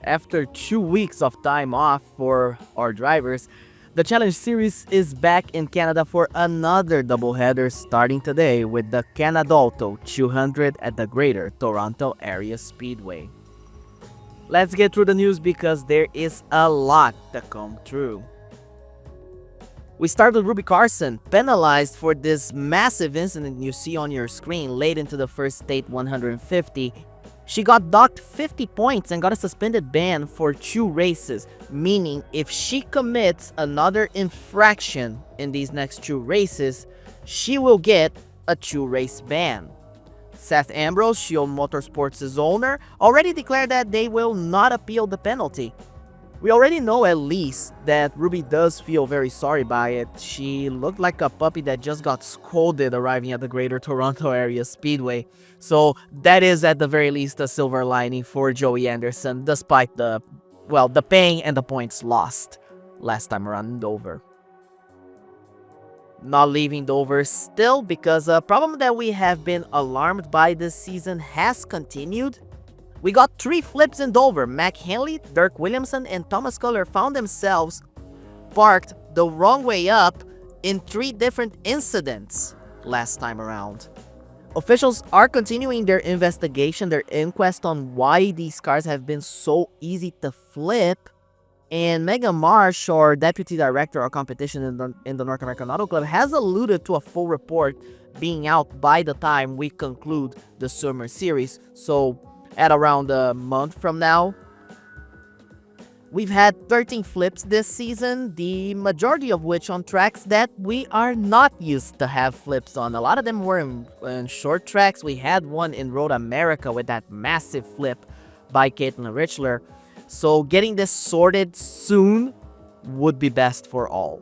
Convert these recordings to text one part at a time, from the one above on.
After 2 weeks of time off for our drivers, the Challenge Series is back in Canada for another doubleheader starting today with the Canadauto 200 at the Greater Toronto Area Speedway. Let's get through the news because there is a lot to come through. We start with Ruby Carson, penalized for this massive incident you see on your screen late into the first state 150. She got docked 50 points and got a suspended ban for 2 races, meaning if she commits another infraction in these next 2 races, she will get a 2-race ban. Seth Ambrose, Shield Motorsports' owner, already declared that they will not appeal the penalty. We already know at least that Ruby does feel very sorry by it. She looked like a puppy that just got scolded arriving at the Greater Toronto Area Speedway. So that is at the very least a silver lining for Joey Anderson, despite the pain and the points lost last time around in Dover. Not leaving Dover still, because a problem that we have been alarmed by this season has continued. We got 3 flips in Dover. Mac Henley, Dirk Williamson, and Thomas Culler found themselves parked the wrong way up in 3 different incidents last time around. Officials are continuing their investigation, their inquest on why these cars have been so easy to flip. And Megan Marsh, our Deputy Director of Competition in the North American Auto Club, has alluded to a full report being out by the time we conclude the summer series. So at around a month from now. We've had 13 flips this season, the majority of which on tracks that we are not used to have flips on. A lot of them were in short tracks. We had one in Road America with that massive flip by Caitlin Richler. So getting this sorted soon would be best for all.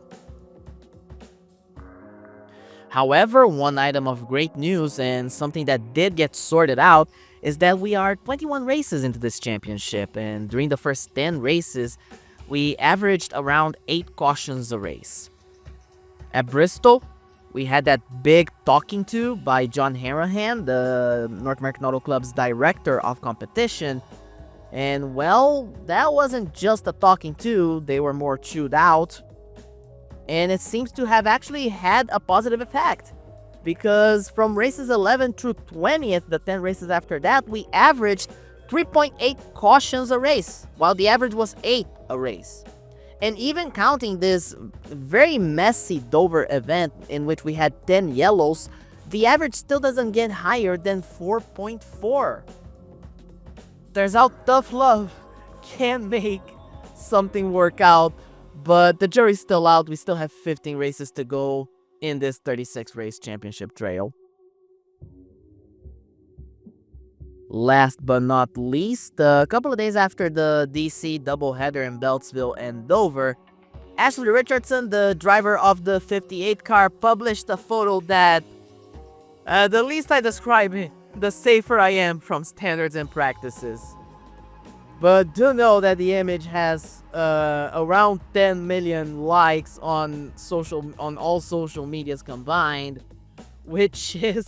However, one item of great news and something that did get sorted out is that we are 21 races into this championship, and during the first 10 races, we averaged around 8 cautions a race. At Bristol, we had that big talking to by John Harahan, the North American Auto Club's Director of Competition, and well, that wasn't just a talking to, they were more chewed out, and it seems to have actually had a positive effect. Because from races 11 through 20th, the 10 races after that, we averaged 3.8 cautions a race, while the average was 8 a race. And even counting this very messy Dover event in which we had 10 yellows, the average still doesn't get higher than 4.4. Turns out tough love can make something work out, but the jury's still out. We still have 15 races to go in this 36 race championship trail. Last but not least, a couple of days after the DC doubleheader in Beltsville and Dover, Ashley Richardson, the driver of the 58 car, published a photo that, the least I describe it, the safer I am from standards and practices. But do know that the image has around 10 million likes on all social medias combined, which is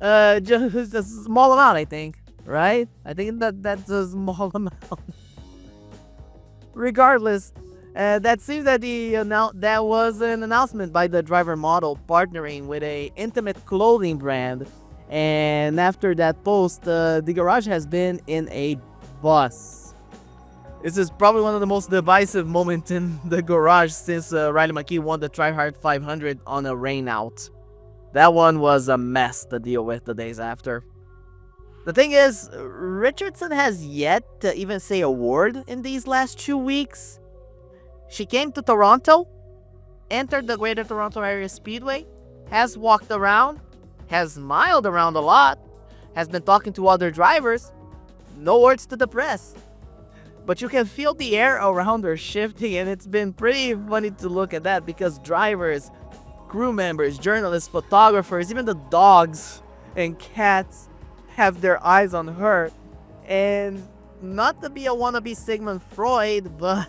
just a small amount, I think. Right? I think that's a small amount. Regardless, that seems that that was an announcement by the driver model partnering with a intimate clothing brand, and after that post, the garage has been in a bus. This is probably one of the most divisive moments in the garage since Riley McKee won the Try Hard 500 on a rainout. That one was a mess to deal with the days after. The thing is, Richardson has yet to even say a word in these last 2 weeks. She came to Toronto, entered the Greater Toronto Area Speedway, has walked around, has smiled around a lot, has been talking to other drivers, no words to the press. But you can feel the air around her shifting, and it's been pretty funny to look at that because drivers, crew members, journalists, photographers, even the dogs and cats have their eyes on her. And not to be a wannabe Sigmund Freud, but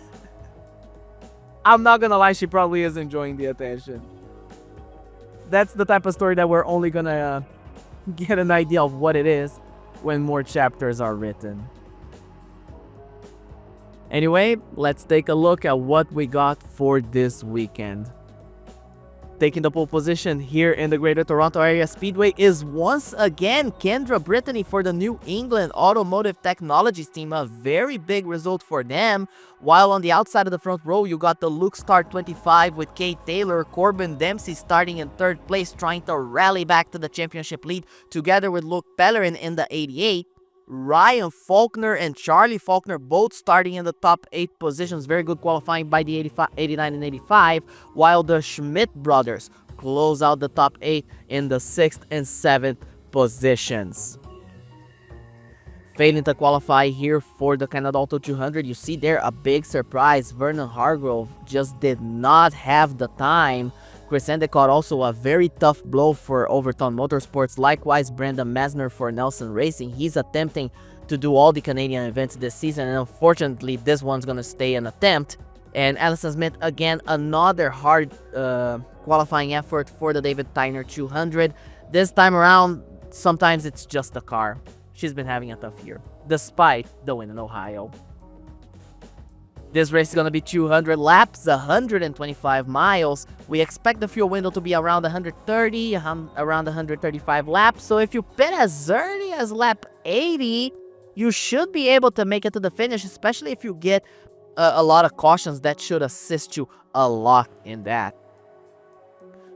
I'm not gonna lie, she probably is enjoying the attention. That's the type of story that we're only gonna get an idea of what it is when more chapters are written. Anyway, let's take a look at what we got for this weekend. Taking the pole position here in the Greater Toronto Area Speedway is once again Kendra Brittany for the New England Automotive Technologies team. A very big result for them. While on the outside of the front row, you got the Luke Star 25 with Kate Taylor. Corbin Dempsey starting in 3rd place, trying to rally back to the championship lead together with Luke Pellerin in the 88. Ryan Faulkner and Charlie Faulkner both starting in the top 8 positions. Very good qualifying by the 89 and 85, while the Schmidt brothers close out the top 8 in the 6th and 7th positions. Failing to qualify here for the Canadauto 200, you see there a big surprise. Vernon Hargrove just did not have the time. Chris Endicott also a very tough blow for Overton Motorsports. Likewise, Brandon Mesner for Nelson Racing. He's attempting to do all the Canadian events this season, and unfortunately, this one's going to stay an attempt. And Allison Smith, again, another hard qualifying effort for the David Tyner 200. This time around, sometimes it's just the car. She's been having a tough year, despite the win in Ohio. This race is going to be 200 laps, 125 miles. We expect the fuel window to be around 130, around 135 laps. So if you pit as early as lap 80, you should be able to make it to the finish, especially if you get a lot of cautions. That should assist you a lot in that.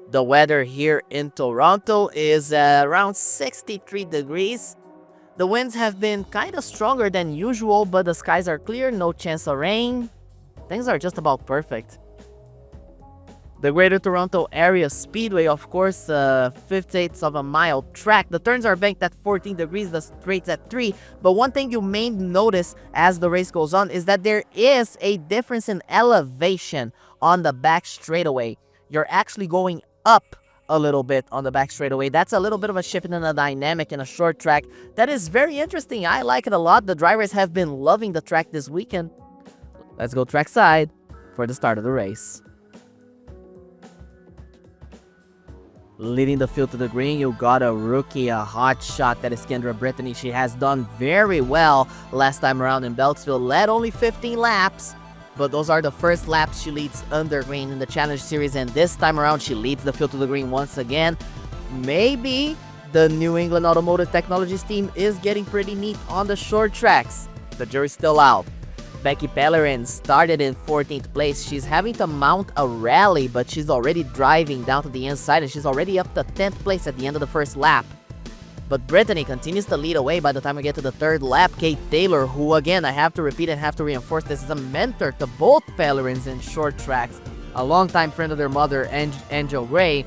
The weather here in Toronto is around 63 degrees. The winds have been kind of stronger than usual, but the skies are clear, no chance of rain. Things are just about perfect. The Greater Toronto Area Speedway, of course, 5/8 of a mile track. The turns are banked at 14 degrees, the straights at 3. But one thing you may notice as the race goes on is that there is a difference in elevation on the back straightaway. You're actually going up a little bit on the back straightaway. That's a little bit of a shift in the dynamic in a short track. That is very interesting. I like it a lot. The drivers have been loving the track this weekend. Let's go trackside for the start of the race. Leading the field to the green, you got a rookie, a hot shot. That is Kendra Brittany. She has done very well last time around in Beltsville. Led only 15 laps. But those are the first laps she leads under green in the Challenge Series, and this time around she leads the field to the green once again. Maybe the New England Automotive Technologies team is getting pretty neat on the short tracks. The jury's still out. Becky Pellerin started in 14th place. She's having to mount a rally, but she's already driving down to the inside, and she's already up to 10th place at the end of the first lap. But Brittany continues to lead away by the time we get to the 3rd lap. Kate Taylor, who again, I have to repeat and have to reinforce, this is a mentor to both Pellerins in short tracks. A longtime friend of their mother, Angel Gray,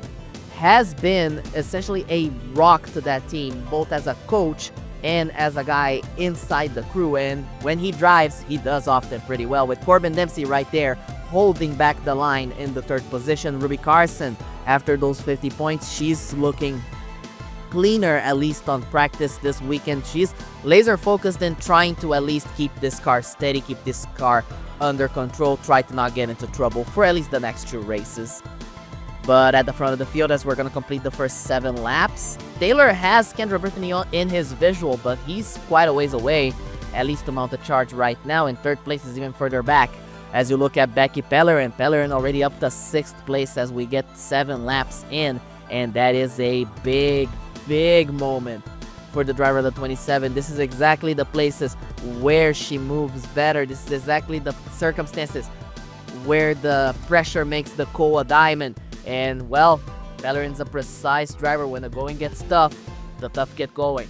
has been essentially a rock to that team, both as a coach and as a guy inside the crew. And when he drives, he does often pretty well, with Corbin Dempsey right there holding back the line in the 3rd position. Ruby Carson, after those 50 points, she's looking cleaner, at least on practice this weekend. She's laser focused in trying to at least keep this car steady, keep this car under control, try to not get into trouble for at least the next 2 races. But at the front of the field, as we're going to complete the first 7 laps, Taylor has Kendra Brittany in his visual, but he's quite a ways away, at least to mount the charge right now. In 3rd place is even further back. As you look at Becky Pellerin already up to 6th place as we get 7 laps in, and that is a big moment for the driver of the 27. This is exactly the places where she moves better. This is exactly the circumstances where the pressure makes the coal a diamond. And well, Bellerin's a precise driver. When the going gets tough, the tough get going.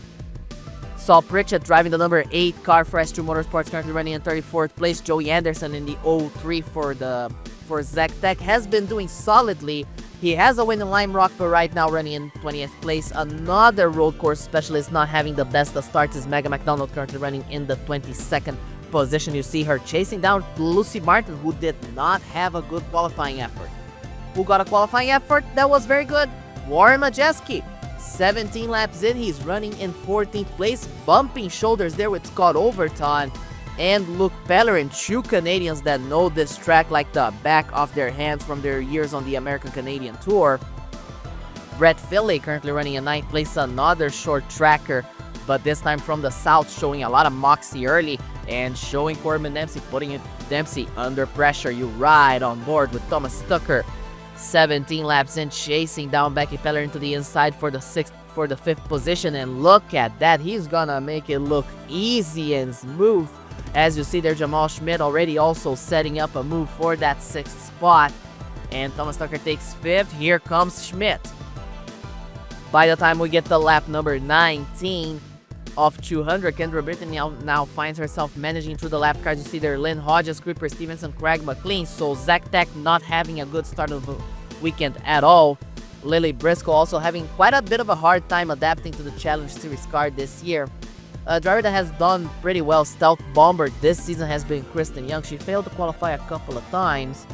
Saul Pritchett driving the number 8 car for S2 Motorsports, currently running in 34th place. Joey Anderson in the 03 for Zach Tech has been doing solidly. He has a win in Lime Rock, but right now running in 20th place. Another road course specialist not having the best of starts is Megan McDonald, currently running in the 22nd position. You see her chasing down Lucy Martin, who did not have a good qualifying effort. Who got a qualifying effort that was very good? Warren Majeski. 17 laps in, he's running in 14th place, bumping shoulders there with Scott Overton and Luke Pellerin, 2 Canadians that know this track like the back of their hands from their years on the American Canadian Tour. Brett Philly currently running in 9th place, another short tracker, but this time from the south, showing a lot of moxie early and showing Corbin Dempsey, putting Dempsey under pressure. You ride on board with Thomas Tucker. 17 laps in, chasing down Becky Peller into the inside for the fifth position, and look at that, he's gonna make it look easy and smooth. As you see there, Jamal Schmidt already also setting up a move for that 6th spot, and Thomas Tucker takes 5th. Here comes Schmidt. By the time we get to lap number 19 of 200, Kendra Britton now finds herself managing through the lap cars. You see there, Lynn Hodges, Creeper Stevenson, Craig McLean. So Zach Tech not having a good start of the weekend at all. Lily Briscoe also having quite a bit of a hard time adapting to the Challenge Series car this year. A driver that has done pretty well, Stealth Bomber, this season has been Kristen Young. She failed to qualify a couple of times,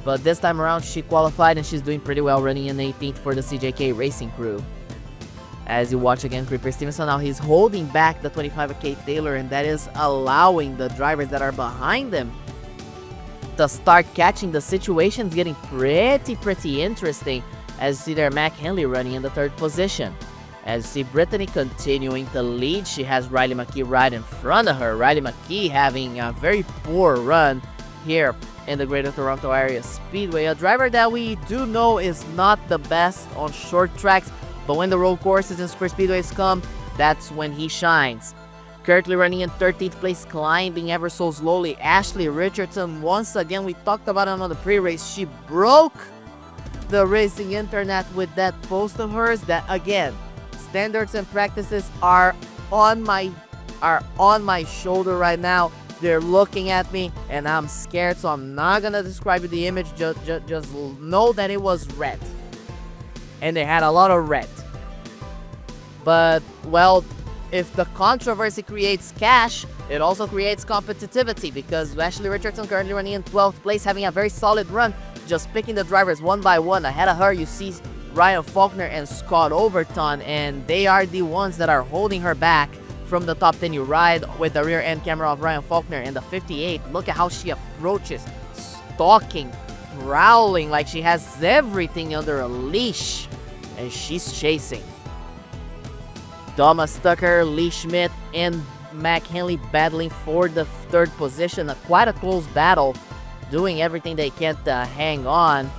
but this time around she qualified and she's doing pretty well, running in 18th for the CJK Racing crew. As you watch again, Creeper Stevenson, now he's holding back the 25K Taylor, and that is allowing the drivers that are behind him to start catching the situations, getting pretty interesting. As you see there, Mac Henley running in the 3rd position. As you see Brittany continuing to lead, she has Riley McKee right in front of her. Riley McKee having a very poor run here in the Greater Toronto Area Speedway. A driver that we do know is not the best on short tracks, but when the road courses and square speedways come, that's when he shines. Currently running in 13th place, climbing ever so slowly, Ashley Richardson. Once again, we talked about it on the pre-race. She broke the racing internet with that post of hers. That again, standards and practices are on my shoulder right now. They're looking at me, and I'm scared, so I'm not gonna describe the image. Just know that it was red. And they had a lot of red. But, well, if the controversy creates cash, it also creates competitivity, because Ashley Richardson currently running in 12th place, having a very solid run, just picking the drivers one by one. Ahead of her, you see Ryan Faulkner and Scott Overton, and they are the ones that are holding her back from the top 10. You ride with the rear end camera of Ryan Faulkner in the 58. Look at how she approaches, stalking, growling like she has everything under a leash, and she's chasing. Thomas Tucker, Lee Schmidt, and Mac Henley battling for the 3rd position. Quite a close battle, doing everything they can to hang on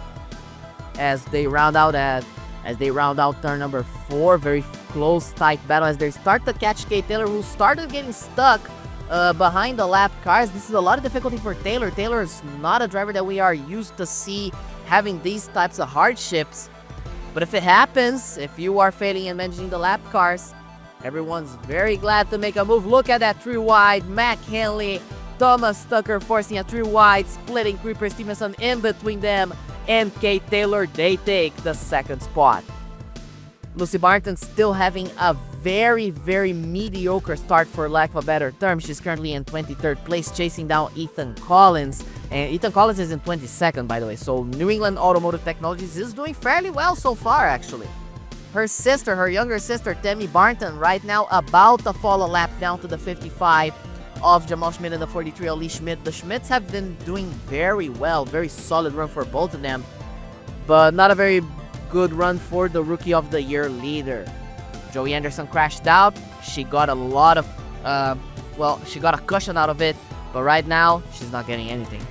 as they round out turn number 4. Very close, tight battle as they start to catch Kate Taylor, who started getting stuck behind the lap cars. This is a lot of difficulty for Taylor. Taylor is not a driver that we are used to see having these types of hardships. But if it happens, if you are failing in managing the lap cars, everyone's very glad to make a move. Look at that 3 wide. Mac Henley, Thomas Tucker forcing a 3 wide, splitting Creeper Stevenson in between them, and Kate Taylor, they take the 2nd spot. Lucy Martin still having a very mediocre start, for lack of a better term. She's currently in 23rd place, chasing down Ethan Collins. And Ethan Collins is in 22nd, by the way. So New England Automotive Technologies is doing fairly well so far, actually. Her younger sister, Tammy Barton, right now about to fall a lap down to the 55 of Jamal Schmidt and the 43 of Lee Schmidt. The Schmidts have been doing very well. Very solid run for both of them. But not a very good run for the Rookie of the Year leader. Joey Anderson crashed out. She got a lot of, she got a cushion out of it. But right now, she's not getting anything.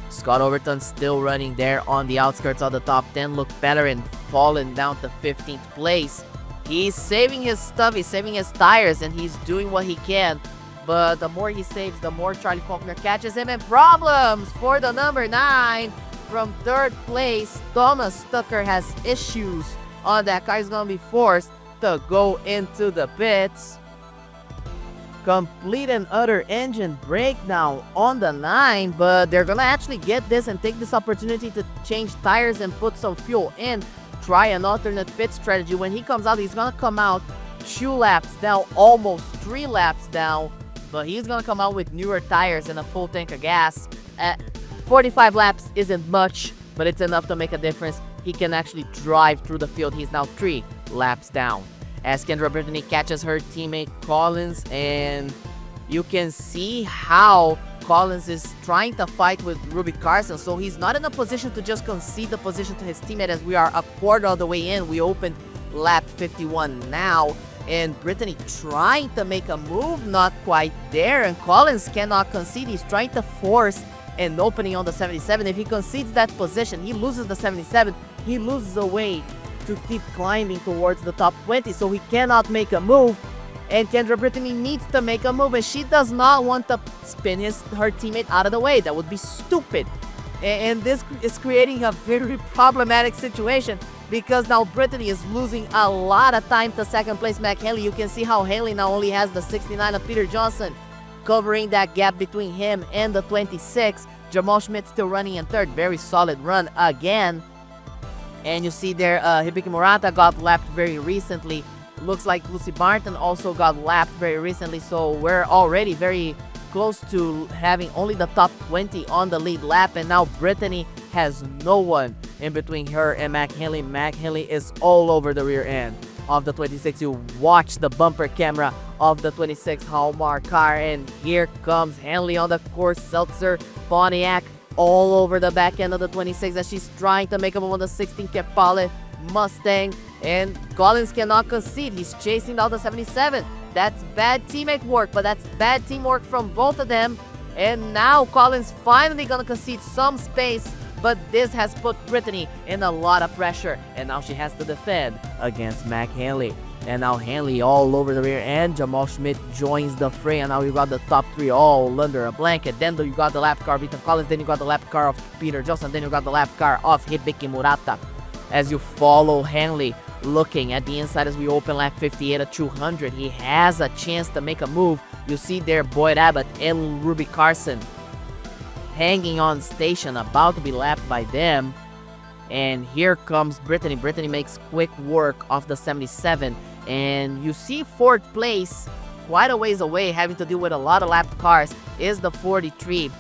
Scott Overton still running there on the outskirts of the top 10. Look better and falling down to 15th place. He's saving his stuff, he's saving his tires, and he's doing what he can. But the more he saves, the more Charlie Faulkner catches him. And problems for the number 9 from 3rd place. Thomas Tucker has issues on that car. He's going to be forced to go into the pits. Complete and utter engine breakdown on the 9, but they're gonna actually get this and take this opportunity to change tires and put some fuel in, try an alternate pit strategy. When he comes out, he's gonna come out 2 laps down, almost 3 laps down, but he's gonna come out with newer tires and a full tank of gas. 45 laps isn't much, but it's enough to make a difference. He can actually drive through the field. He's now 3 laps down. As Kendra Brittany catches her teammate Collins, and you can see how Collins is trying to fight with Ruby Carson, so he's not in a position to just concede the position to his teammate, as we are a quarter of the way in. We opened lap 51 now, and Brittany trying to make a move, not quite there, and Collins cannot concede. He's trying to force an opening on the 77. If he concedes that position, he loses the 77. He loses a way to keep climbing towards the top 20, so he cannot make a move. And Kendra Brittany needs to make a move, and she does not want to spin her teammate out of the way. That would be stupid. And this is creating a very problematic situation, because now Brittany is losing a lot of time to second place Mac Haley. You can see how Haley now only has the 69 of Peter Johnson, covering that gap between him and the 26. Jamal Schmidt still running in third. Very solid run again. And you see there, Hibiki Murata got lapped very recently. Looks like Lucy Barton also got lapped very recently. So we're already very close to having only the top 20 on the lead lap. And now Brittany has no one in between her and Mac Haley. Mac Haley is all over the rear end of the 26. You watch the bumper camera of the 26 Hallmark car, and here comes Hanley on the course. Seltzer, Pontiac, all over the back end of the 26 as she's trying to make a move on the 16 Capale Mustang, and Collins cannot concede. He's chasing down the 77. That's bad teammate work, but that's bad teamwork from both of them. And now Collins finally gonna concede some space, but this has put Brittany in a lot of pressure, and now she has to defend against Mac Hanley. And now Hanley all over the rear end. Jamal Schmidt joins the fray, and now you got the top three all under a blanket. Then you got the lap car of Ethan Collins, then you got the lap car of Peter Johnson, then you got the lap car of Hibiki Murata. As you follow Hanley looking at the inside as we open lap 58 at 200, he has a chance to make a move. You see there Boyd Abbott and Ruby Carson hanging on station, about to be lapped by them. And here comes Brittany. Brittany makes quick work of the 77. And you see fourth place, quite a ways away, having to deal with a lot of lap cars, is the 43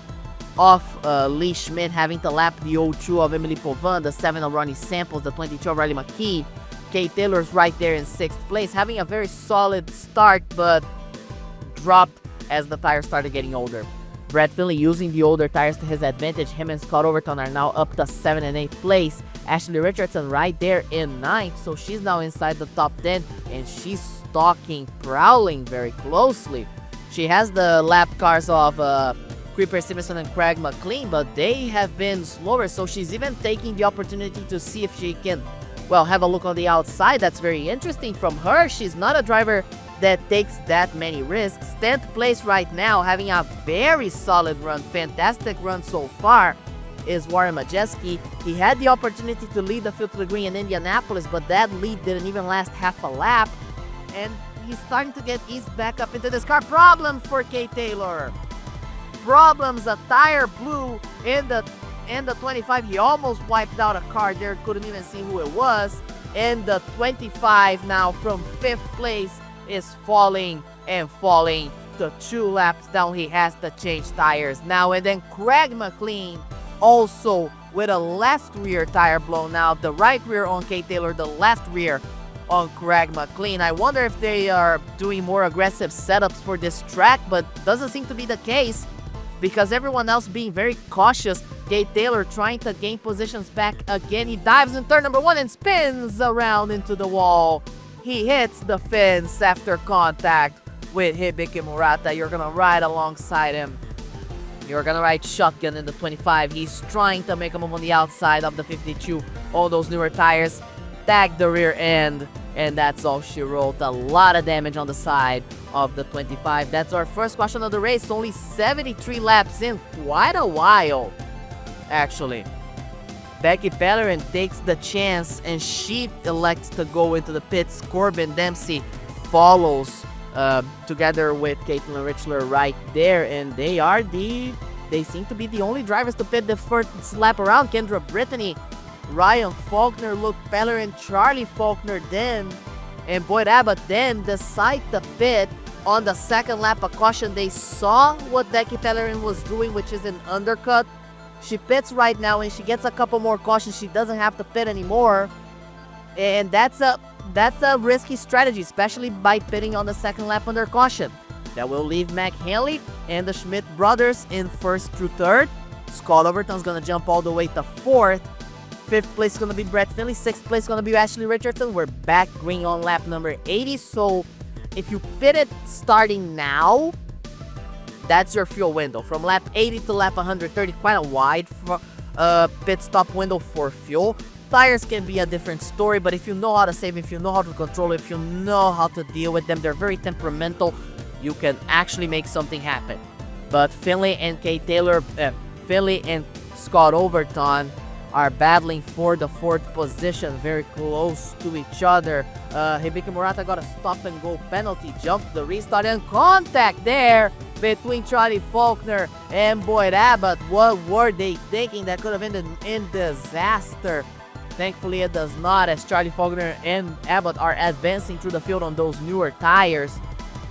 of Lee Schmidt, having to lap the 02 of Emily Povan, the 7 of Ronnie Samples, the 22 of Riley McKee. Kate Taylor's right there in 6th place, having a very solid start, but dropped as the tires started getting older. Brad Finley using the older tires to his advantage. Him and Scott Overton are now up to 7th and 8th place. Ashley Richardson right there in 9th, so she's now inside the top 10, and she's stalking, prowling very closely. She has the lap cars of Creeper Simonson and Craig McLean, but they have been slower, so she's even taking the opportunity to see if she can, well, have a look on the outside. That's very interesting from her. She's not a driver that takes that many risks. 10th place right now, having a very solid run, fantastic run so far, is Warren Majeski. He had the opportunity to lead the field to the green in Indianapolis, but that lead didn't even last half a lap, and he's starting to get eased back up into this car. Problems for Kate Taylor. Problems. A tire blew in the 25. He almost wiped out a car there, couldn't even see who it was. And the 25 now from 5th place is falling and falling to 2 laps down. He has to change tires now. And then Craig McLean also with a left rear tire blown out. The right rear on Kate Taylor, the left rear on Craig McLean. I wonder if they are doing more aggressive setups for this track, but doesn't seem to be the case, because everyone else being very cautious. Kate Taylor trying to gain positions back again. He dives in turn number 1 and spins around into the wall. He hits the fence after contact with Hibiki Murata. You're gonna ride alongside him. You're gonna ride shotgun in the 25. He's trying to make a move on the outside of the 52. All those newer tires tag the rear end, and that's all she wrote. A lot of damage on the side of the 25. That's our first caution of the race. Only 73 laps in, quite a while, actually. Becky Pellerin takes the chance, and she elects to go into the pits. Corbin Dempsey follows together with Caitlin Richler right there, and they seem to be the only drivers to pit the first lap around. Kendra Brittany, Ryan Faulkner, Luke Pellerin, Charlie Faulkner then, and Boyd Abbott then decide to pit on the second lap. A caution. They saw what Becky Pellerin was doing, which is an undercut. She pits right now, and she gets a couple more cautions. She doesn't have to pit anymore, and that's a risky strategy, especially by pitting on the second lap under caution. That will leave Mac Hanley and the Schmidt brothers in 1st through 3rd. Scott Overton's gonna jump all the way to 4th. 5th place is gonna be Brett Finley. 6th place is gonna be Ashley Richardson. We're back green on lap number 80, so if you pit it starting now, that's your fuel window. From lap 80 to lap 130, quite a wide pit stop window for fuel. Tires can be a different story, but if you know how to save, if you know how to control it, if you know how to deal with them, they're very temperamental, you can actually make something happen. But Finlay and Finlay and Scott Overton are battling for the 4th position, very close to each other. Hibiki Murata got a stop-and-go penalty, jumped the restart, and contact there between Charlie Faulkner and Boyd Abbott. What were they thinking? That could have ended in disaster. Thankfully, it does not, as Charlie Faulkner and Abbott are advancing through the field on those newer tires,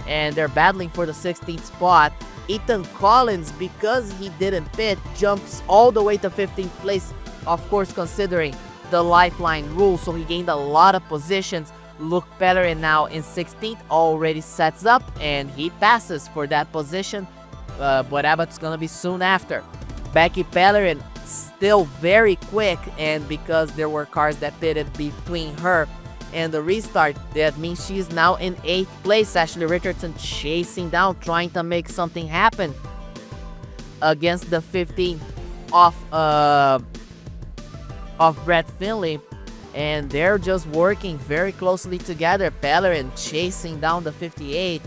and they're battling for the 16th spot. Ethan Collins, because he didn't pit, jumps all the way to 15th place, of course considering the lifeline rule, so he gained a lot of positions. Luke Pellerin now in 16th already sets up, and he passes for that position, but Abbott's gonna be soon after. Becky Pellerin still very quick, and because there were cars that pitted between her and the restart, that means she's now in 8th place. Ashley Richardson chasing down, trying to make something happen against the 15 of Brett Finlay, and they're just working very closely together. Pellerin chasing down the 58,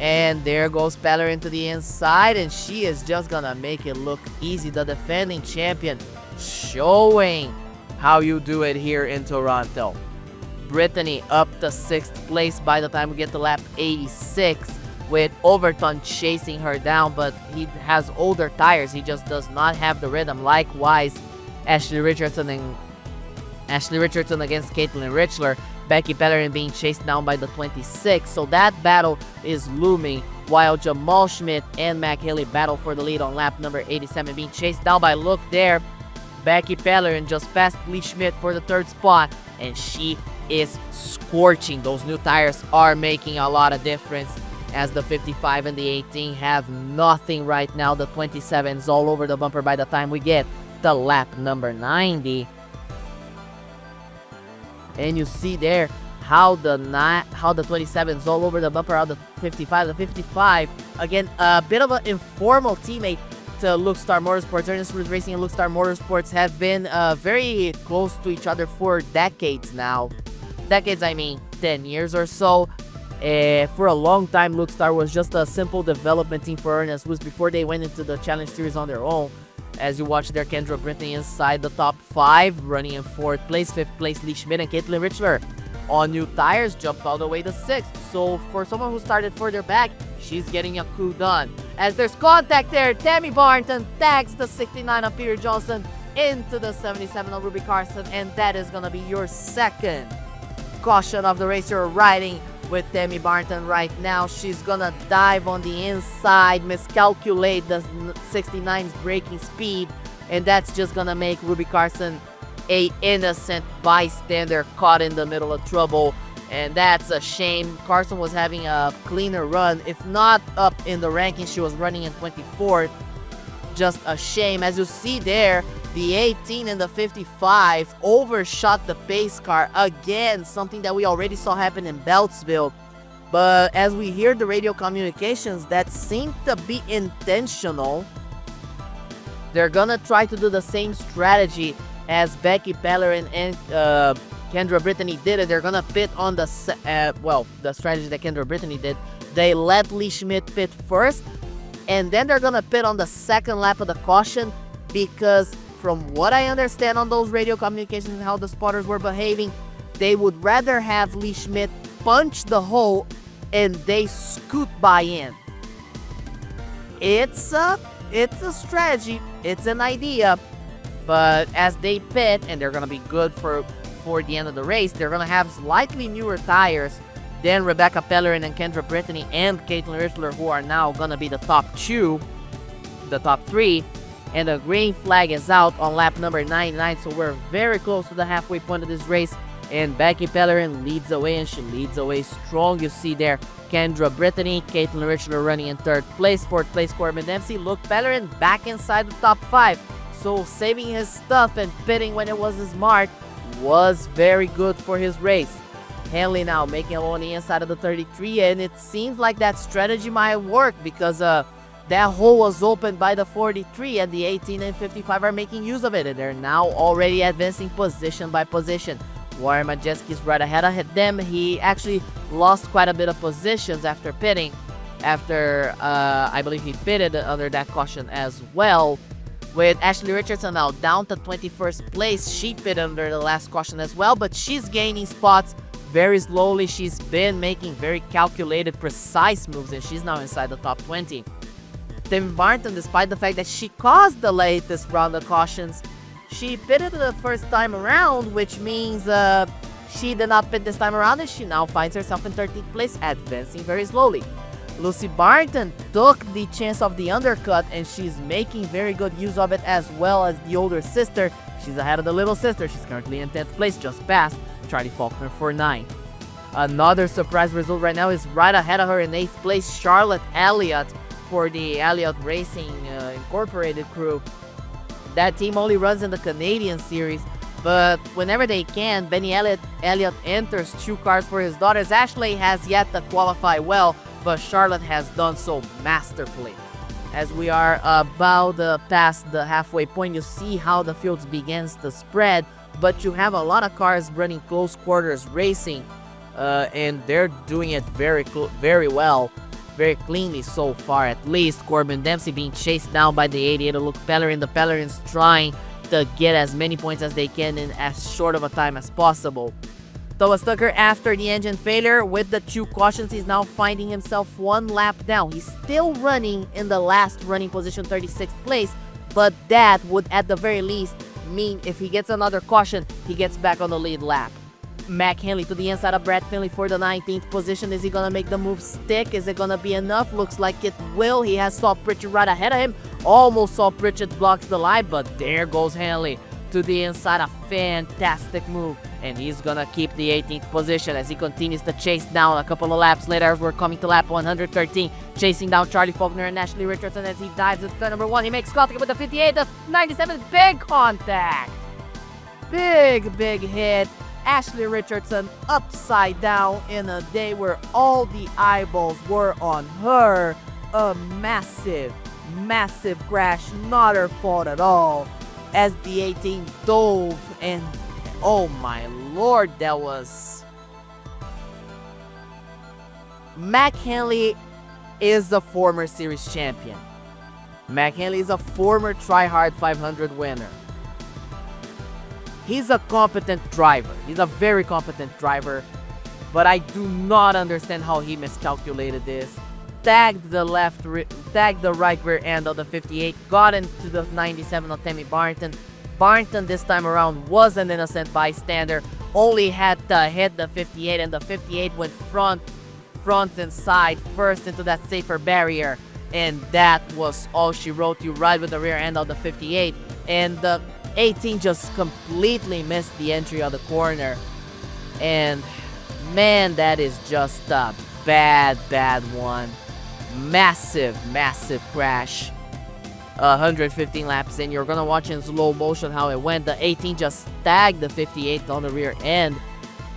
and there goes Pellerin to the inside, and she is just gonna make it look easy. The defending champion showing how you do it here in Toronto. Brittany up to 6th place by the time we get to lap 86, with Overton chasing her down, but he has older tires. He just does not have the rhythm. Likewise, Ashley Richardson against Caitlin Richler. Becky Pellerin being chased down by the 26, so that battle is looming, while Jamal Schmidt and Mac Haley battle for the lead on lap number 87, being chased down by, look there, Becky Pellerin just passed Lee Schmidt for the 3rd spot, and she is scorching. Those new tires are making a lot of difference, as the 55 and the 18 have nothing right now. The 27's all over the bumper by the time we get to lap number 90. And you see there how the 27's all over the bumper, how the 55, again, a bit of an informal teammate to Luke Star Motorsports. Ernest Ruth Racing and Luke Star Motorsports have been very close to each other for decades now. Decades, I mean 10 years or so. For a long time, Luke Star was just a simple development team for Ernest Ruth before they went into the Challenge Series on their own. As you watch there, Kendra Brittany inside the top 5, running in 4th place. 5th place, Lee Schmidt and Caitlin Richler on new tires, jumped all the way to 6th. So for someone who started further back, she's getting a coup done. As there's contact there, Tammy Barton tags the 69 of Peter Johnson into the 77 of Ruby Carson, and that is going to be your 2nd caution of the race. You're riding with Tammy Barton right now. She's gonna dive on the inside, miscalculate the 69's braking speed, and that's just gonna make Ruby Carson a innocent bystander caught in the middle of trouble, and that's a shame. Carson was having a cleaner run, if not up in the rankings. She was running in 24th. Just a shame. As you see there, the 18 and the 55 overshot the pace car again, something that we already saw happen in Beltsville. But as we hear the radio communications, that seemed to be intentional. They're gonna try to do the same strategy as Becky Pellerin and Kendra Brittany did it. They're gonna pit on the the strategy that Kendra Brittany did. They let Lee Schmidt pit first, and then they're gonna pit on the 2nd lap of the caution, because from what I understand on those radio communications and how the spotters were behaving, they would rather have Lee Schmidt punch the hole and they scoot by in. It's a strategy, it's an idea, but as they pit, and they're gonna be good for the end of the race, they're gonna have slightly newer tires than Rebecca Pellerin and Kendra Brittany and Caitlin Richler, who are now gonna be the top 2, the top 3. And the green flag is out on lap number 99, so we're very close to the halfway point of this race. And Becky Pellerin leads away, and she leads away strong. You see there, Kendra Brittany, Caitlin Richler running in 3rd place. 4th place, Corbin Dempsey. Luke Pellerin back inside the top 5. So saving his stuff and pitting when it was his mark was very good for his race. Henley now making on the inside of the 33, and it seems like that strategy might work because that hole was opened by the 43, and the 18 and 55 are making use of it, and they're now already advancing position by position. Warren Majeski's right ahead of them. He actually lost quite a bit of positions after pitting. I believe he pitted under that caution as well. With Ashley Richardson now down to 21st place. She pitted under the last caution as well, but she's gaining spots very slowly. She's been making very calculated, precise moves, and she's now inside the top 20. Tammy Barton, despite the fact that she caused the latest round of cautions, she pitted the first time around, which means she did not pit this time around, and she now finds herself in 13th place, advancing very slowly. Lucy Barton took the chance of the undercut, and she's making very good use of it, as well as the older sister. She's ahead of the little sister. She's currently in 10th place, just past Charlie Faulkner for 9. Another surprise result right now is right ahead of her in 8th place, Charlotte Elliott for the Elliott Racing Incorporated crew. That team only runs in the Canadian series, but whenever they can, Benny Elliott enters 2 cars for his daughters. Ashley has yet to qualify well, but Charlotte has done so masterfully. As we are about past the halfway point, you see how the field begins to spread, but you have a lot of cars running close quarters racing, and they're doing it very well, very cleanly so far at least. Corbin Dempsey being chased down by the 88 of Luke Pellerin. The Pellerins trying to get as many points as they can in as short of a time as possible. Thomas Tucker, after the engine failure with the 2 cautions, he's now finding himself 1 lap down. He's still running in the last running position, 36th place, but that would at the very least mean if he gets another caution, he gets back on the lead lap. Mac Henley to the inside of Brad Finley for the 19th position. Is he going to make the move stick? Is it going to be enough? Looks like it will. He has Saul Pritchard right ahead of him. Almost Saul Pritchard blocks the line, but there goes Henley to the inside. A fantastic move, and he's going to keep the 18th position as he continues to chase down. A couple of laps later, we're coming to lap 113, chasing down Charlie Faulkner and Ashley Richardson as he dives into turn number 1. He makes contact with the 58, the 97, big contact. Big hit. Ashley Richardson upside down in a day where all the eyeballs were on her. A massive crash, not her fault at all, as the 18 dove, and oh my lord, that was... Mac Henley is a former series champion. Mac Henley is a former Try Hard 500 winner. He's a competent driver. He's a very competent driver, but I do not understand how he miscalculated this. Tagged the right rear end of the 58, got into the 97 of Tammy Barton. Barton this time around was an innocent bystander, only had to hit the 58, and the 58 went front and side first into that safer barrier, and that was all she wrote. You ride with the rear end of the 58, and the 18 just completely missed the entry of the corner, and man, that is just a bad one. Massive crash. 115 laps in. You're gonna watch in slow motion how it went. The 18 just tagged the 58 on the rear end.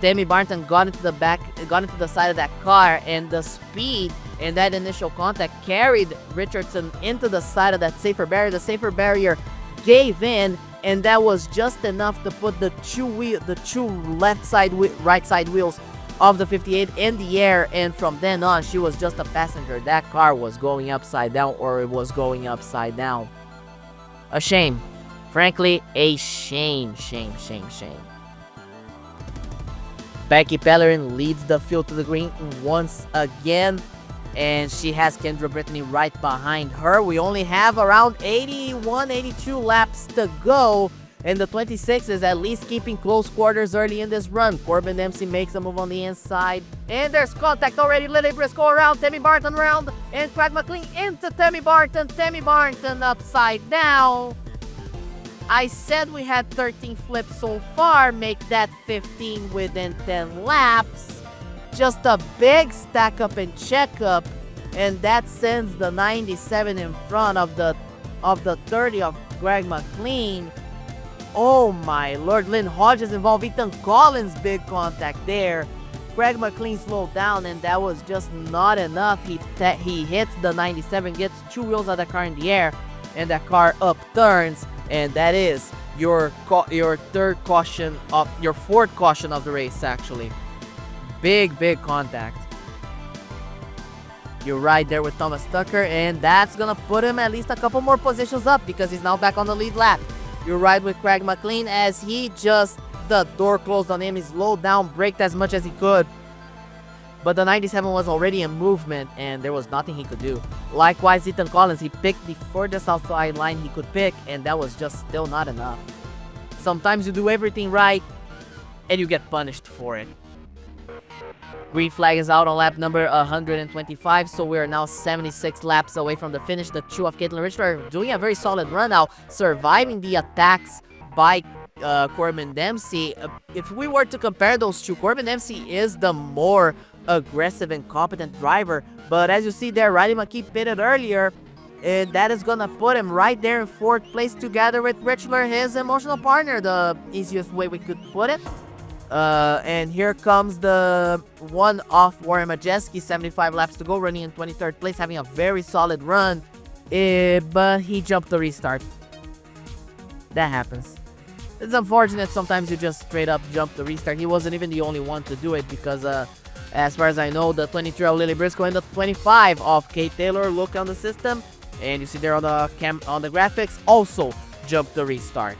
Tammy Barton got into the side of that car, and the speed and that initial contact carried Richardson into the side of that safer barrier. The safer barrier gave in, and that was just enough to put the two right side wheels of the 58 in the air, and from then on, she was just a passenger. That car was going upside down, or it was going upside down. A shame. Frankly, a shame. Becky Pellerin leads the field to the green once again, and she has Kendra Brittany right behind her. We only have around 81, 82 laps to go, and the 26 is at least keeping close quarters early in this run. Corbin Dempsey makes a move on the inside, and there's contact already. Lily Briscoe around, Tammy Barton around, and Craig McLean into Tammy Barton. Tammy Barton upside down. I said we had 13 flips so far, make that 15 within 10 laps. Just a big stack up and check up, and that sends the 97 in front of the 30 of Greg McLean. Oh my lord, Lynn Hodges involved, Ethan Collins, big contact there. Craig McLean slowed down, and that was just not enough. He hits the 97, gets 2 wheels of the car in the air, and that car upturns, and that is your fourth caution of the race, actually. Big contact. You're right there with Thomas Tucker, and that's gonna put him at least a couple more positions up because he's now back on the lead lap. You're right with Craig McLean as the door closed on him. He slowed down, braked as much as he could. But the 97 was already in movement, and there was nothing he could do. Likewise, Ethan Collins, he picked the furthest outside line he could pick, and that was just still not enough. Sometimes you do everything right, and you get punished for it. Green flag is out on lap number 125, so we are now 76 laps away from the finish. The two of Caitlin Richler are doing a very solid run now, surviving the attacks by Corbin Dempsey. If we were to compare those two, Corbin Dempsey is the more aggressive and competent driver, but as you see there, Riley McKee pitted earlier, and that is gonna put him right there in 4th place together with Richler, his emotional partner, the easiest way we could put it. And here comes the one off Warren Majeski, 75 laps to go, running in 23rd place, having a very solid run, but he jumped the restart. That happens. It's unfortunate, sometimes you just straight up jump the restart. He wasn't even the only one to do it because, as far as I know, the 23 of Lily Briscoe and the 25 of Kate Taylor look on the system, and you see there on the graphics, also jumped the restart.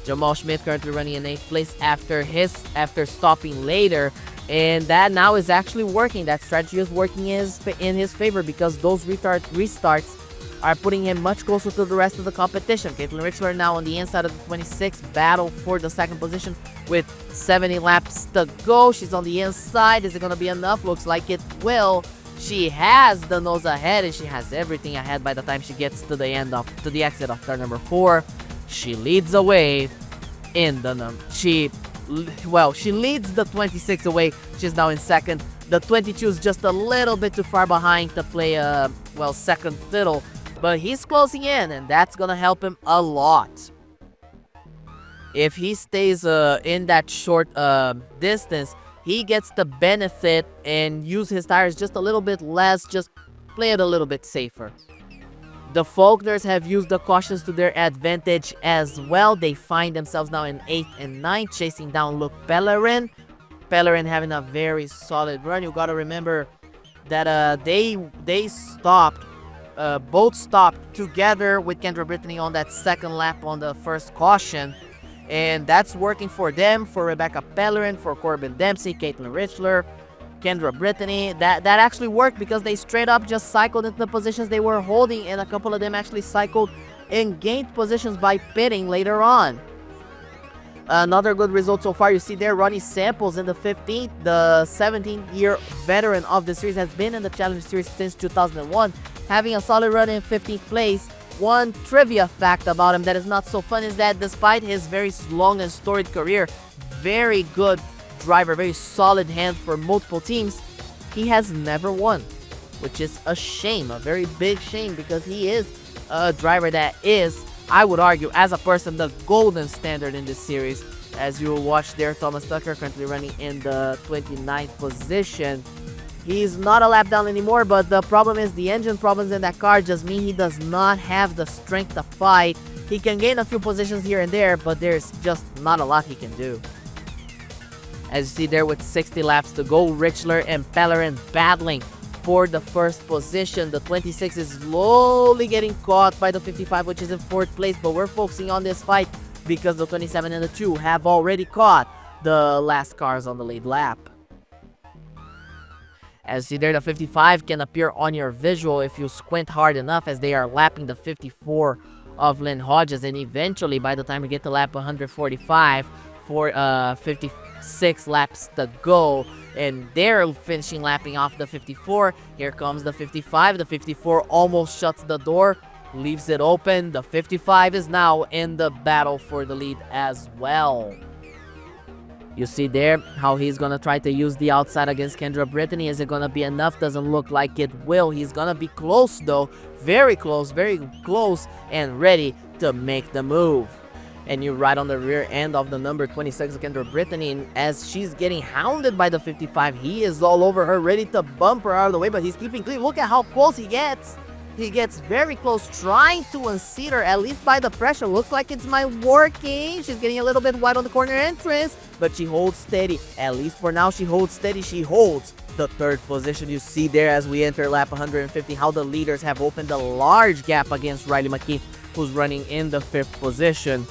Jamal Schmidt currently running in 8th place after stopping later, and that now is actually working. That strategy is working in his favor because those restarts are putting him much closer to the rest of the competition. Caitlin Richler now on the inside of the 26, battle for the 2nd position with 70 laps to go. She's on the inside. Is it going to be enough? Looks like it will. She has the nose ahead, and she has everything ahead by the time she gets to the exit of turn number 4. She leads away in the she leads the 26 away. She's now in 2nd. The 22 is just a little bit too far behind to play second fiddle, but he's closing in, and that's gonna help him a lot. If he stays in that short distance, he gets the benefit and use his tires just a little bit less, just play it a little bit safer. The Faulkners have used the cautions to their advantage as well. They find themselves now in 8th and 9th, chasing down Luke Pellerin. Pellerin having a very solid run. You gotta remember that they stopped, both stopped together with Kendra Brittany on that 2nd lap on the first caution. And that's working for them, for Rebecca Pellerin, for Corbin Dempsey, Caitlin Richler, Kendra Brittany. That actually worked because they straight up just cycled into the positions they were holding, and a couple of them actually cycled and gained positions by pitting later on. Another good result so far, you see there, Ronnie Samples in the 15th, the 17-year veteran of the series, has been in the Challenge Series since 2001, having a solid run in 15th place. One trivia fact about him that is not so fun is that despite his very long and storied career, very good driver, very solid hand for multiple teams, he has never won, which is a shame, a very big shame, because he is a driver that is, I would argue, as a person, the golden standard in this series. As you will watch there, Thomas Tucker currently running in the 29th position. He's not a lap down anymore, but the problem is the engine problems in that car just mean he does not have the strength to fight. He can gain a few positions here and there, but there's just not a lot he can do. As you see there with 60 laps to go, Richler and Pellerin battling for the first position. The 26 is slowly getting caught by the 55, which is in 4th place, but we're focusing on this fight because the 27 and the 2 have already caught the last cars on the lead lap. As you see there, the 55 can appear on your visual if you squint hard enough, as they are lapping the 54 of Lynn Hodges, and eventually by the time we get to lap 145 for 56 laps to go, and they're finishing lapping off the 54. Here comes the 55. The 54 almost shuts the door, leaves it open. The 55 is now in the battle for the lead as well. You see there how he's going to try to use the outside against Kendra Brittany. Is it going to be enough? Doesn't look like it will. He's going to be close though. Very close, and ready to make the move. and you're right on the rear end of the number 26 Kendra Brittany, and as she's getting hounded by the 55, he is all over her, ready to bump her out of the way, but he's keeping clean. Look at how close he gets. He gets very close, trying to unseat her, at least by the pressure. Looks like it's my working. She's getting a little bit wide on the corner entrance, but she holds steady. At least for now, she holds steady. She holds the third position. You see there as we enter lap 150 how the leaders have opened a large gap against Riley McKee, who's running in the 5th position.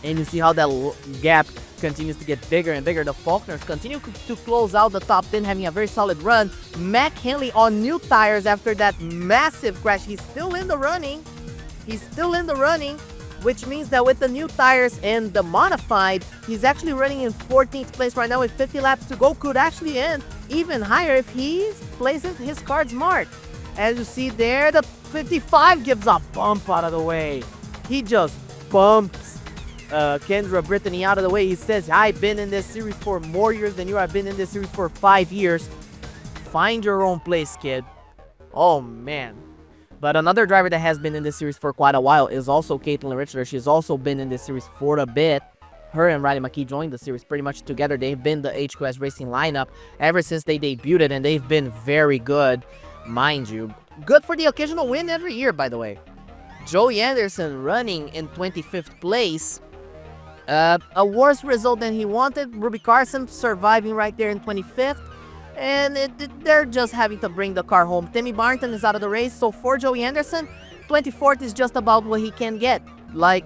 And you see how that gap continues to get bigger and bigger. The Faulkners continue to close out the top 10, having a very solid run. Mac Henley on new tires after that massive crash. He's still in the running. He's still in the running, which means that with the new tires and the modified, he's actually running in 14th place right now with 50 laps to go. Could actually end even higher if he's placing his card smart. As you see there, the 55 gives a bump out of the way. He just bumps Kendra Brittany out of the way. He says, I've been in this series for more years than you. I've been in this series for 5 years. Find your own place, kid. Oh, man. But another driver that has been in this series for quite a while is also Caitlin Richler. She's also been in this series for a bit. Her and Riley McKee joined the series pretty much together. They've been the HQS Racing lineup ever since they debuted, and they've been very good, mind you. Good for the occasional win every year, by the way. Joey Anderson running in 25th place. A worse result than he wanted. Ruby Carson surviving right there in 25th. And they're just having to bring the car home. Timmy Barton is out of the race. So for Joey Anderson, 24th is just about what he can get. Like,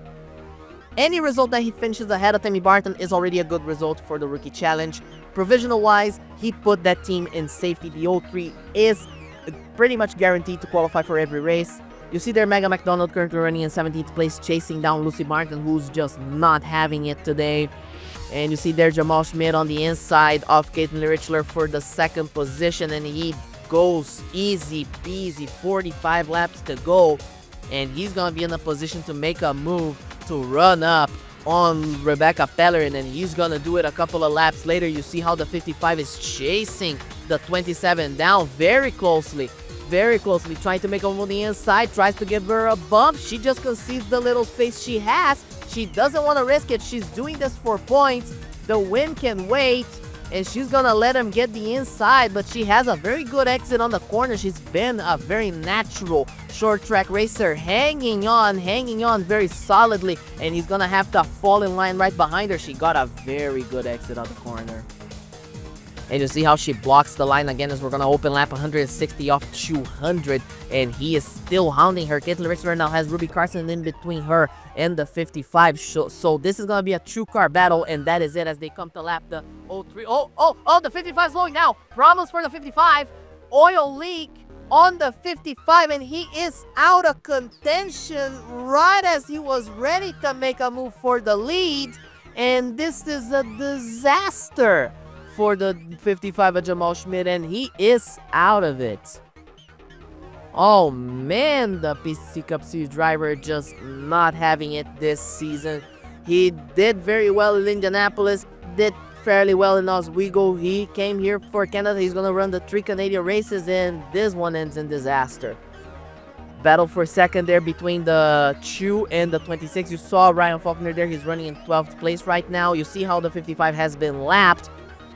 any result that he finishes ahead of Timmy Barton is already a good result for the Rookie Challenge. Provisional-wise, he put that team in safety. The 03 is pretty much guaranteed to qualify for every race. You see there Megan McDonald currently running in 17th place, chasing down Lucy Martin, who's just not having it today. And you see there Jamal Schmidt on the inside of Caitlin Richler for the 2nd position, and he goes easy peasy, 45 laps to go. And he's going to be in a position to make a move to run up on Rebecca Pellerin, and he's going to do it a couple of laps later. You see how the 55 is chasing the 27 down very closely, trying to make a move on the inside, tries to give her a bump. She just concedes the little space she has. She doesn't want to risk it. She's doing this for points. The win can wait, and she's gonna let him get the inside, but she has a very good exit on the corner. She's been a very natural short track racer, hanging on very solidly, and he's gonna have to fall in line right behind her. She got a very good exit on the corner. And you see how she blocks the line again as we're going to open lap 160 off 200. And he is still hounding her. Caitlin Richler now has Ruby Carson in between her and the 55. So this is going to be a true car battle. And that is it as they come to lap the 03. Oh, the 55 is slowing now. Problems for the 55. Oil leak on the 55. And he is out of contention right as he was ready to make a move for the lead. And this is a disaster for the 55 of Jamal Schmidt, and he is out of it. Oh man, the PC Cup Series driver just not having it this season. He did very well in Indianapolis, did fairly well in Oswego. He came here for Canada. He's gonna run the 3 Canadian races, and this one ends in disaster. Battle for second there between the 2 and the 26. You saw Ryan Faulkner there. He's running in 12th place right now. You see how the 55 has been lapped.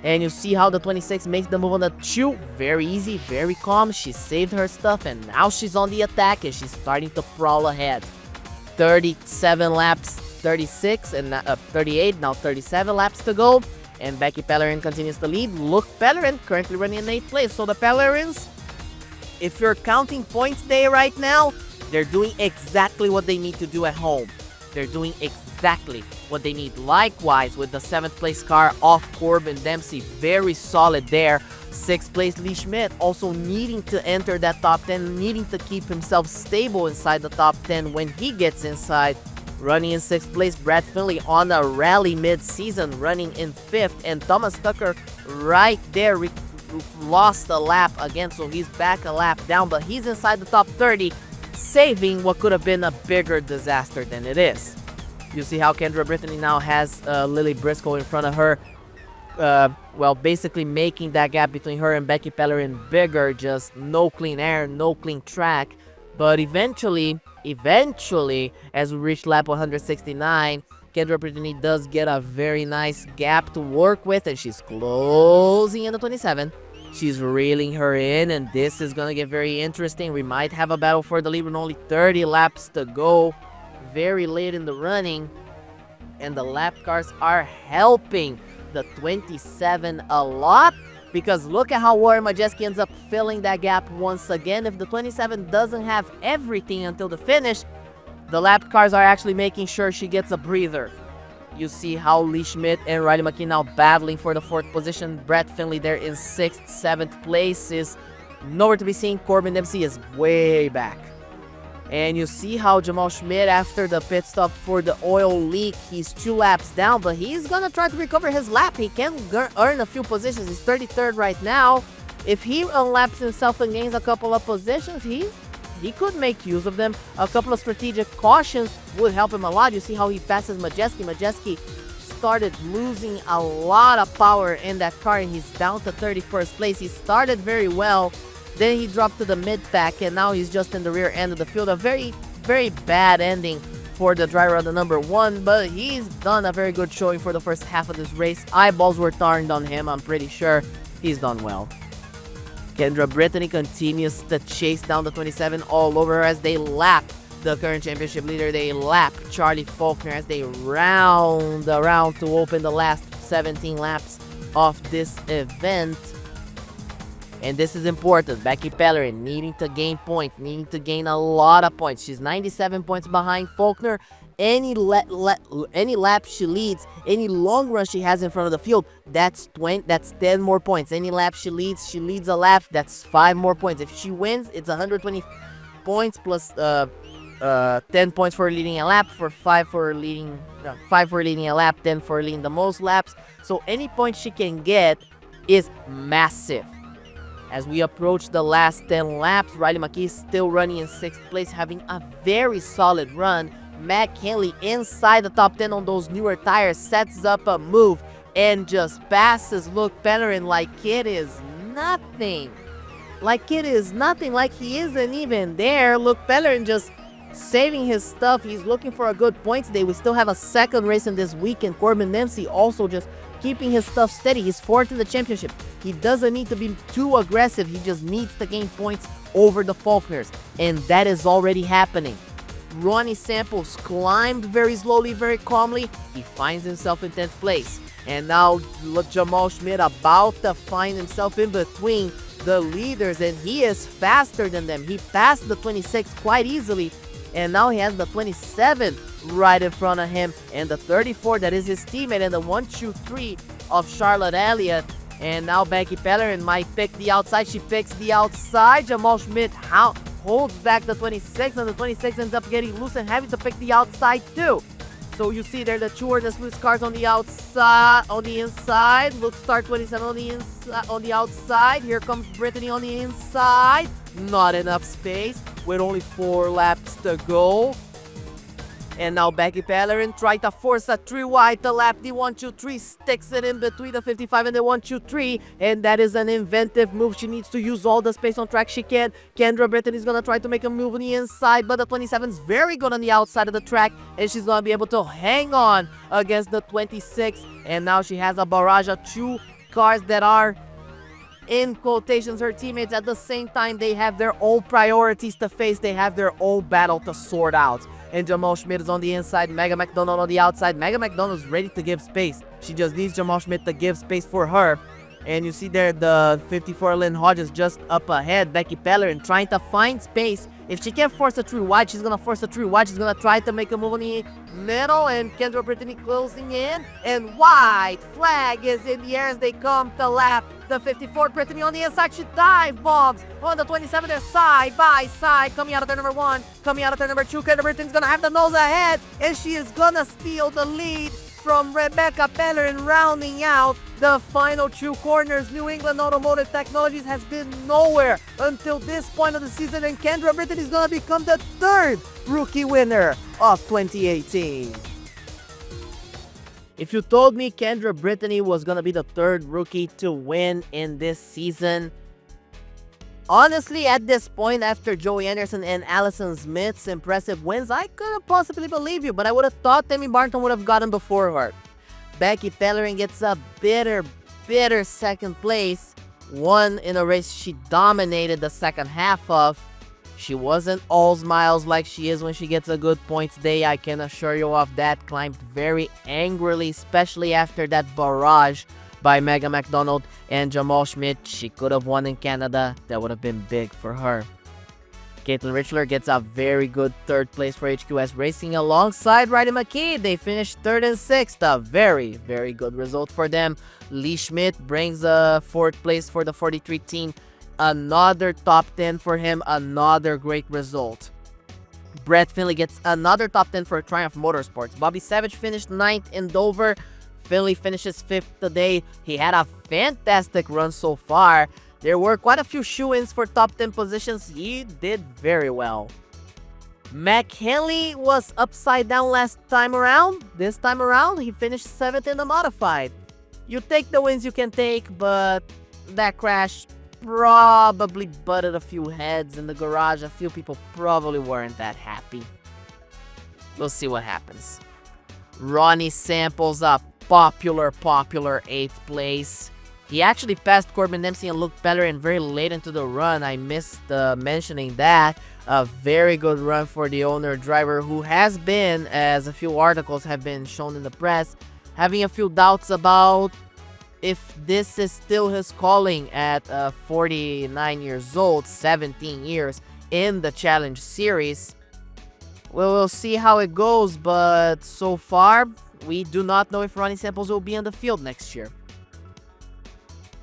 And you see how the 26 makes the move on the 2. Very easy, very calm. She saved her stuff, and now she's on the attack, and she's starting to prowl ahead. 37 laps, 36, and 38, now 37 laps to go. And Becky Pellerin continues to lead. Look, Pellerin currently running in 8th place. So the Pellerins, if you're counting points day right now, they're doing exactly what they need to do at home. They're doing exactly what they need. Likewise with the 7th place car off Corbin Dempsey, very solid there. 6th place Lee Schmidt also needing to enter that top 10, needing to keep himself stable inside the top 10 when he gets inside. Running in 6th place Brad Finley on a rally mid-season, running in 5th, and Thomas Tucker right there lost a lap again, so he's back a lap down, but he's inside the top 30, saving what could have been a bigger disaster than it is. You see how Kendra Brittany now has Lily Briscoe in front of her. Well, basically making that gap between her and Becky Pellerin bigger. Just no clean air, no clean track. But eventually, as we reach lap 169, Kendra Brittany does get a very nice gap to work with, and she's closing in the 27. She's reeling her in, and this is going to get very interesting. We might have a battle for the lead with only 30 laps to go. Very late in the running, and the lap cars are helping the 27 a lot, because look at how Warren Majeski ends up filling that gap once again. If the 27 doesn't have everything until the finish, the lap cars are actually making sure she gets a breather. You see how Lee Schmidt and Riley McKee now battling for the 4th position. Brett Finley there in 6th, 7th place is nowhere to be seen. Corbin Dempsey is way back. And you see how Jamal Schmidt, after the pit stop for the oil leak, he's 2 laps down, but he's gonna try to recover his lap. He can earn a few positions. He's 33rd right now. If he unlaps himself and gains a couple of positions, he could make use of them. A couple of strategic cautions would help him a lot. You see how he passes Majeski. Majeski started losing a lot of power in that car, and he's down to 31st place. He started very well. Then he dropped to the mid-pack, and now he's just in the rear end of the field. A very, very bad ending for the driver of the number 1, but he's done a very good showing for the first half of this race. Eyeballs were turned on him. I'm pretty sure he's done well. Kendra Brittany continues to chase down the 27 all over her as they lap the current championship leader. They lap Charlie Faulkner as they round around to open the last 17 laps of this event. And this is important. Becky Pellerin needing to gain points, needing to gain a lot of points. She's 97 points behind Faulkner. Any lap she leads, any long run she has in front of the field, that's 10 more points. Any lap she leads a lap, that's 5 more points. If she wins, it's 120 points plus 10 points for leading a lap, for 5 for leading a lap, 10 for leading the most laps. So any point she can get is massive. As we approach the last 10 laps, Riley McKee is still running in 6th place, having a very solid run. Matt Henley inside the top 10 on those newer tires sets up a move and just passes Luke Pellerin like it is nothing. Like it is nothing, like he isn't even there. Luke Pellerin just saving his stuff. He's looking for a good point today. We still have a second race in this weekend. Corbin Dempsey also just keeping his stuff steady. He's 4th in the championship. He doesn't need to be too aggressive. He just needs to gain points over the Faulkners, and that is already happening. Ronnie Samples climbed very slowly, very calmly. He finds himself in 10th place. And now Jamal Schmidt about to find himself in between the leaders, and he is faster than them. He passed the 26 quite easily, and now he has the 27 right in front of him, and the 34 that is his teammate, and the 1-2-3 of Charlotte Elliott. And now Becky Pellerin might pick the outside. She picks the outside. Jamal Schmidt holds back the 26, and the 26 ends up getting loose and having to pick the outside too. So you see there the two or the loose cars on the outside, on the inside. Look, start 27 on the outside. Here comes Brittany on the inside. Not enough space with only 4 laps to go. And now Becky Pellerin trying to force a 3 wide to lap the 1-2-3, sticks it in between the 55 and the 1-2-3, and that is an inventive move. She needs to use all the space on track she can. Kendra Brittany is going to try to make a move on the inside, but the 27 is very good on the outside of the track, and she's going to be able to hang on against the 26, and now she has a barrage of 2 cars that are, in quotations, her teammates. At the same time, they have their own priorities to face. They have their own battle to sort out. And Jamal Schmidt is on the inside, Mega McDonald on the outside. Mega McDonald is ready to give space. She just needs Jamal Schmidt to give space for her. And you see there the 54 Lynn Hodges just up ahead. Becky Pellerin trying to find space. If she can't force a 3 wide, she's going to force a 3 wide. She's going to try to make a move on the middle. And Kendra Brittany closing in. And white flag is in the air as they come to lap the 54. Brittany on the inside. She dive bombs on the 27. They're side by side. Coming out of turn number 1. Coming out of turn number 2. Kendra Brittany's going to have the nose ahead. And she is going to steal the lead from Rebecca Pellerin, rounding out the final 2 corners. New England Automotive Technologies has been nowhere until this point of the season, and Kendra Brittany is going to become the 3rd rookie winner of 2018. If you told me Kendra Brittany was going to be the 3rd rookie to win in this season, Honestly, at this point, after Joey Anderson and Allison Smith's impressive wins, I couldn't possibly believe you, but I would have thought Demi Barton would have gotten before her. Becky Pellerin gets a bitter second place, one in a race she dominated the second half of. She wasn't all smiles like she is when she gets a good points day, I can assure you of that. Climbed very angrily, especially after that barrage by Megan McDonald and Jamal Schmidt. She could have won in Canada. That would have been big for her. Caitlin Richler gets a very good third place for HQS Racing alongside Riley McKee. They finished third and sixth. A very good result for them. Lee Schmidt brings a fourth place for the 43 team. Another top 10 for him. Another great result. Brett Finley gets another top 10 for Triumph Motorsports. Bobby Savage finished 9th in Dover. Finley finishes 5th today. He had a fantastic run so far. There were quite a few shoe-ins for top 10 positions. He did very well. Mac Henley was upside down last time around. This time around, he finished 7th in the modified. You take the wins you can take, but that crash probably butted a few heads in the garage. A few people probably weren't that happy. We'll see what happens. Ronnie Samples up. Popular 8th place. He actually passed Corbin Dempsey and Luke Pellerin very late into the run. I missed mentioning that. A very good run for the owner-driver who has been, as a few articles have been shown in the press, having a few doubts about if this is still his calling at 49 years old, 17 years in the Challenge Series. Well, we'll see how it goes, but so far, we do not know if Ronnie Samples will be on the field next year.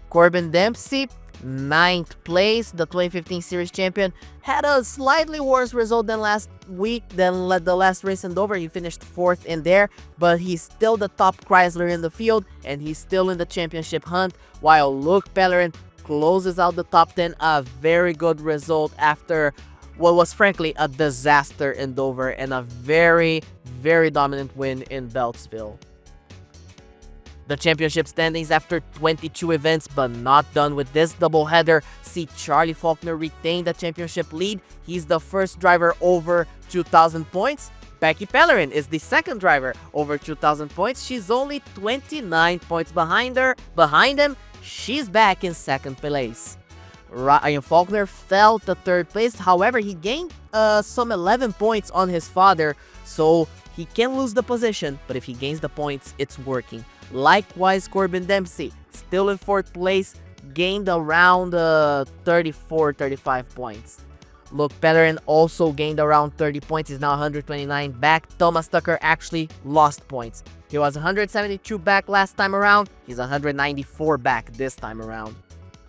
Corbin Dempsey, 9th place, the 2015 Series champion, had a slightly worse result than last week, than the last race in Dover. He finished 4th in there, but he's still the top Chrysler in the field, and he's still in the championship hunt, while Luke Pellerin closes out the top 10, a very good result after what was frankly a disaster in Dover and a very dominant win in Beltsville. The championship standings after 22 events, but not done with this doubleheader, see Charlie Faulkner retain the championship lead. He's the first driver over 2,000 points. Becky Pellerin is the second driver over 2,000 points. She's only 29 points behind him. She's back in second place. Ryan Faulkner fell to third place. However, he gained some 11 points on his father, so he can lose the position, but if he gains the points, it's working. Likewise, Corbin Dempsey, still in fourth place, gained around 34-35 points. Luke Pellerin also gained around 30 points. He's now 129 back. Thomas Tucker actually lost points. He was 172 back last time around. He's 194 back this time around.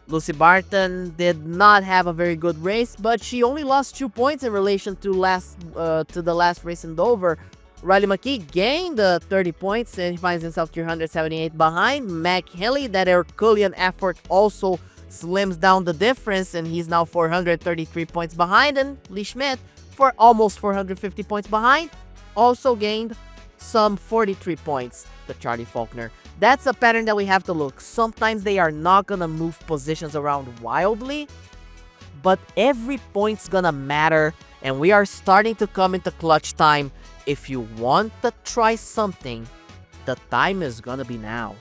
Lucy Barton did not have a very good race, but she only lost 2 points in relation to the last race in Dover. Riley McKee gained 30 points and he finds himself 378 behind. Mac Henley, that Herculean effort also slims down the difference and he's now 433 points behind. And Lee Schmidt, for almost 450 points behind, also gained some 43 points to Charlie Faulkner. That's a pattern that we have to look. Sometimes they are not gonna move positions around wildly, but every point's gonna matter and we are starting to come into clutch time. If you want to try something, the time is gonna be now.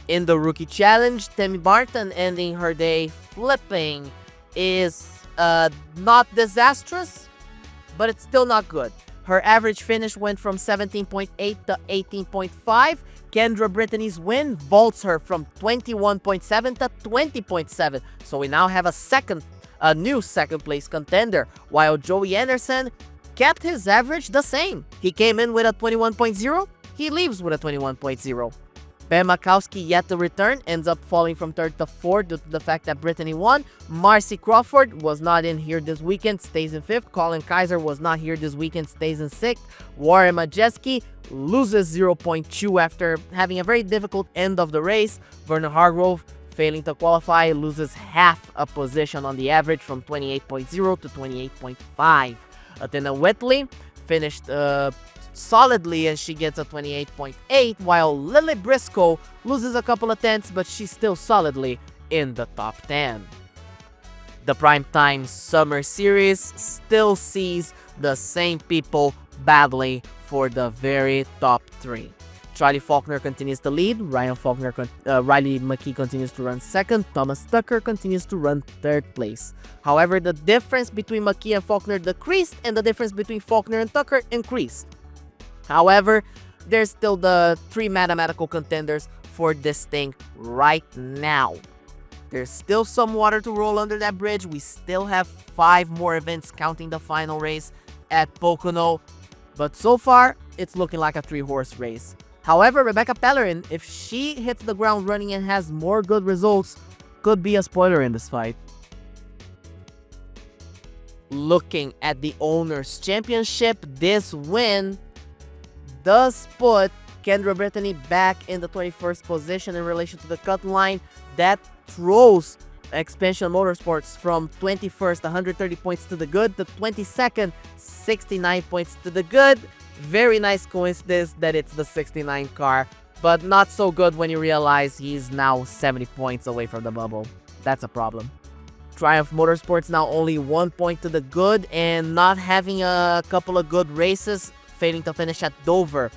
In the Rookie Challenge, Demi Barton ending her day flipping is not disastrous, but it's still not good. Her average finish went from 17.8 to 18.5. Kendra Brittany's win vaults her from 21.7 to 20.7. So we now have a new second place contender, while Joey Anderson kept his average the same. He came in with a 21.0, he leaves with a 21.0. Ben Makowski yet to return, ends up falling from 3rd to 4th due to the fact that Brittany won. Marcy Crawford was not in here this weekend, stays in 5th. Colin Kaiser was not here this weekend, stays in 6th. Warren Majeski loses 0.2 after having a very difficult end of the race. Vernon Hargrove, failing to qualify, loses half a position on the average from 28.0 to 28.5. Athena Whitley finished solidly and she gets a 28.8, while Lily Briscoe loses a couple of tenths, but she's still solidly in the top 10. The primetime summer series still sees the same people battling for the very top 3. Charlie Faulkner continues to lead, Riley McKee continues to run second, Thomas Tucker continues to run third place. However, the difference between McKee and Faulkner decreased, and the difference between Faulkner and Tucker increased. However, there's still the 3 mathematical contenders for this thing right now. There's still some water to roll under that bridge. We still have 5 more events counting the final race at Pocono. But so far, it's looking like a 3-horse race. However, Rebecca Pellerin, if she hits the ground running and has more good results, could be a spoiler in this fight. Looking at the Owners' Championship, this win does put Kendra Brittany back in the 21st position in relation to the cut line. That throws Expansion Motorsports from 21st, 130 points to the good, to 22nd, 69 points to the good. Very nice coincidence that it's the 69 car, but not so good when you realize he's now 70 points away from the bubble. That's a problem. Triumph Motorsports now only 1 point to the good, and not having a couple of good races, failing to finish at Dover,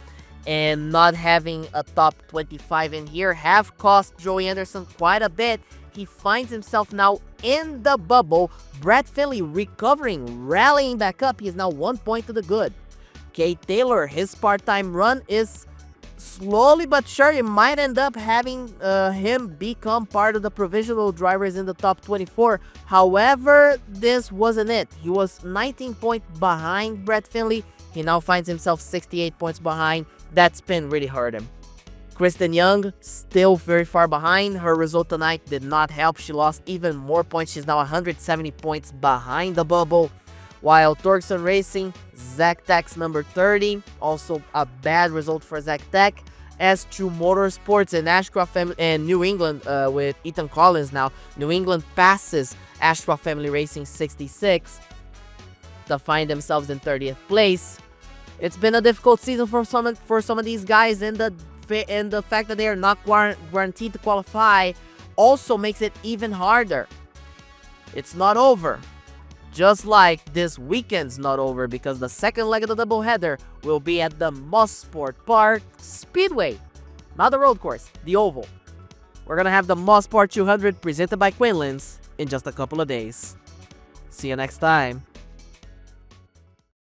and not having a top 25 in here have cost Joey Anderson quite a bit. He finds himself now in the bubble. Brad Finley recovering, rallying back up. He is now 1 point to the good. Kate Taylor, his part-time run is slowly but surely, it might end up having him become part of the provisional drivers in the top 24. However, this wasn't it. He was 19 points behind Brad Finley. He now finds himself 68 points behind. That spin really hurt him. Kristen Young, still very far behind. Her result tonight did not help. She lost even more points. She's now 170 points behind the bubble. While Torxon Racing, Zach Tech's number 30. Also a bad result for Zach Tech. As True Motorsports and Ashcroft and New England with Ethan Collins now. New England passes Ashcroft Family Racing 66 to find themselves in 30th place. It's been a difficult season for some of these guys, and the fact that they are not guaranteed to qualify also makes it even harder. It's not over. Just like this weekend's not over, because the second leg of the doubleheader will be at the Mosport Park Speedway. Not the road course, the oval. We're going to have the Mosport 200 presented by Quinlan's in just a couple of days. See you next time.